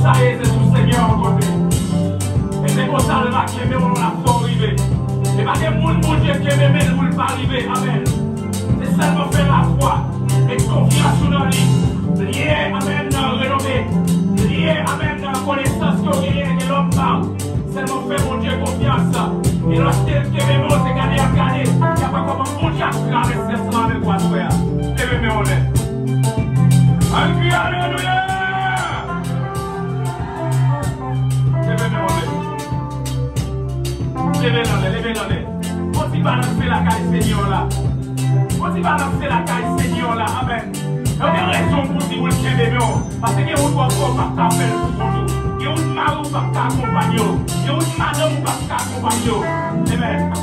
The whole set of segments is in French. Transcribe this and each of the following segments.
ça y est, c'est tout Seigneur en côté. Et c'est comme ça le va qui aime, on l'a fait arriver. Et pas que mon Dieu qui aime, mais vous ne pas arriver. Amen. C'est seulement faire la foi et confiance dans lui. Lié, amen, rénové. Lié, amen, connaissance qu'on gagne de l'homme par. Seulement faire mon Dieu confiance. Et lorsque qui aime, c'est gagner à gagner. Il n'y a pas comment mon Dieu a traversé ça avec quoi faire. Levez-moi au lait. Alléluia. Levez-le. On s'y balancer la caille Seigneur là. On s'y balancer la caille Seigneur là. Amen. Il y a une raison pour dire que bébé. Parce qu'il y a un doigt pour pas faire pour nous. Il y a une mari pour pas accompagner. Il y a une madame pour pas accompagner. Amen.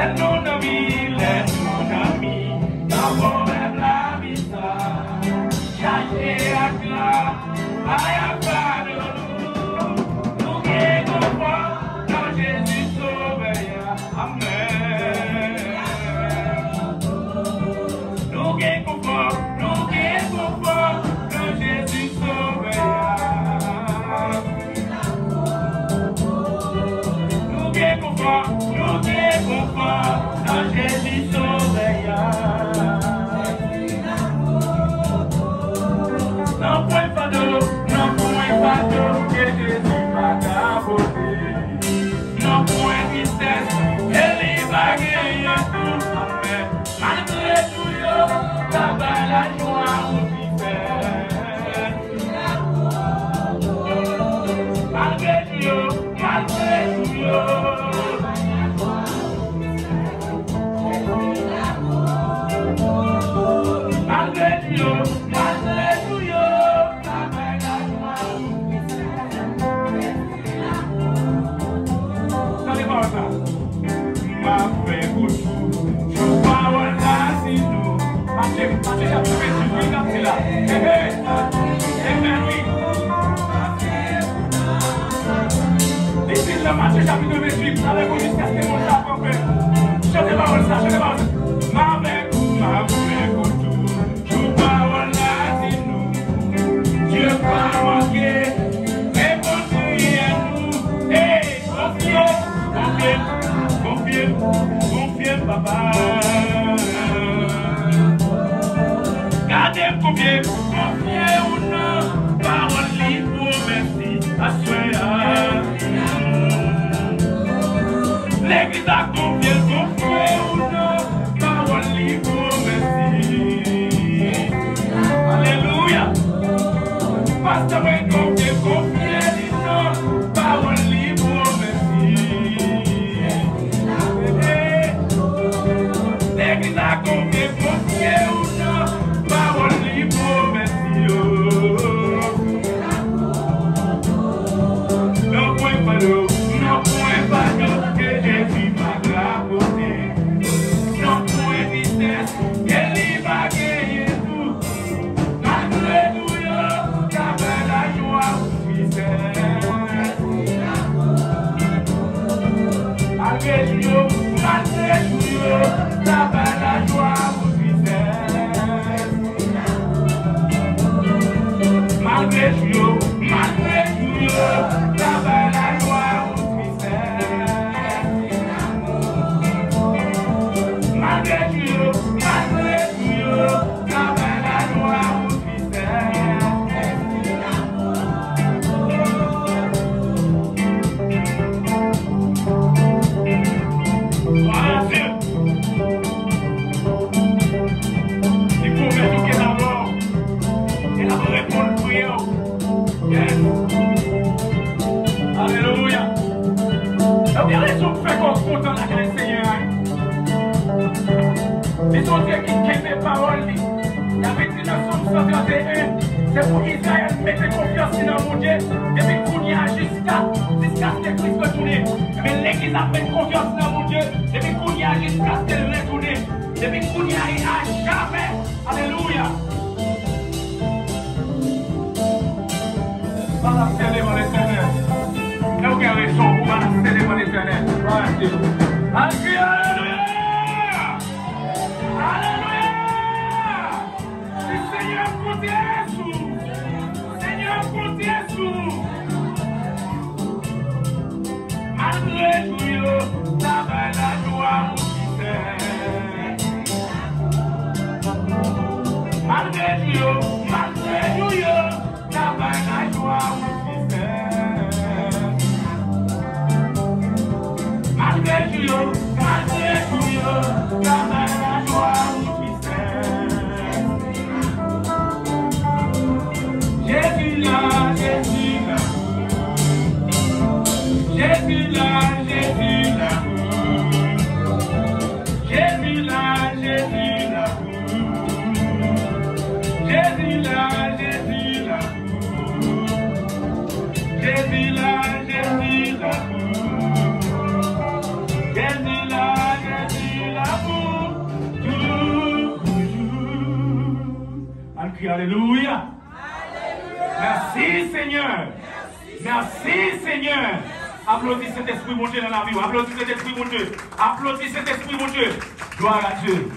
Let no avec vous jusqu'à ce que mon chat prenne. Chantez parole ça, chantez parole ça. Ma mère, tout, tout parole là, c'est nous. Dieu pas manqué, mais confiez à nous. Hey, confiez, papa. Gardez confiez ou non, parole libre, merci, assoyez. L'église a confié ou non, parole libre, merci. Alléluia. Pasteur, confié ou non, parole libre, merci. L'église a confié ou non, parole libre, merci. Non point pas d'eau, que Jésus m'a clapoté. Non point vitesse, qu'elle y va gagner tout. Alléluia, qu'avec la joie ou tristesse. Alléluia, qu'avec la joie ou tristesse. Malgré Dieu, qu'avec la joie ou malgré Dieu, qu'avec la joie ou voilà Dieu. Il faut mettre qu'il d'abord. Et d'abord répondre aux prières. Yes. Alléluia. Donc, il y a des choses qui font qu'on compte dans la grâce du Seigneur. Les autres qui aiment les paroles, il y avait dit dans Somme 131, c'est pour Israël mettre confiance dans mon Dieu, depuis qu'on y a jusqu'à ce que Christ retourne. Mais l'Église a mis confiance dans mon Dieu, depuis qu'on y a jusqu'à ce qu'elle retourne. Depuis qu'on y a jamais. Alléluia. Par la célébration de l'Éternel. Là où il y a raison pour la célébration de l'Éternel. Voilà Dieu. Alléluia. Alléluia! Le Seigneur compte Jésus! Seigneur compte Jésus! Malgré Dieu, ça va la joie ou malgré Dieu, ça va la joie ou malgré Dieu, ça va la joie ou Jésus là, Jésus là, Jésus là, Jésus là, Jésus là, Jésus là, Jésus là, Jésus là, Jésus là, Jésus là, Jésus là, Jésus là pour toujours. Alléluia. Merci Seigneur. Merci Seigneur. Applaudissez cet esprit mon Dieu dans la vie. Applaudissez cet esprit mon Dieu. Applaudissez cet esprit mon Dieu. Gloire à Dieu.